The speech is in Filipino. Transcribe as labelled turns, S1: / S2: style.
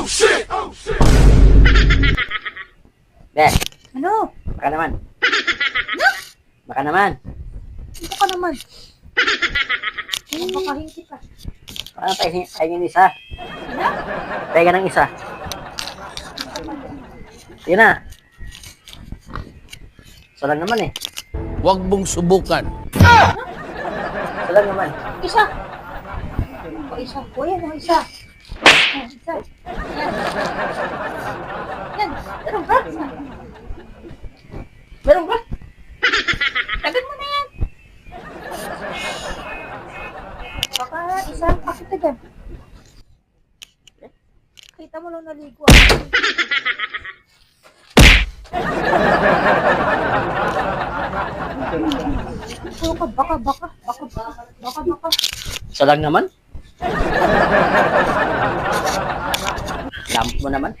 S1: Be,
S2: Ano?
S1: baka naman. Baka naman.
S2: Ito ka naman. Baka hindi ka.
S1: Ano pahingin isa? Pega ng isa. Yun na. Isa lang naman eh.
S3: Huwag mong subukan.
S1: Isa lang naman.
S2: Isa. O isa. O yan, o isa. O isa. Yan. Yan. Meron ba? Meron ba? Tagal mo na yan. Baka isa. Bakit tagal? Kita mo lang naligo ako. Baka.
S1: Isa lang naman. Lamp mo naman.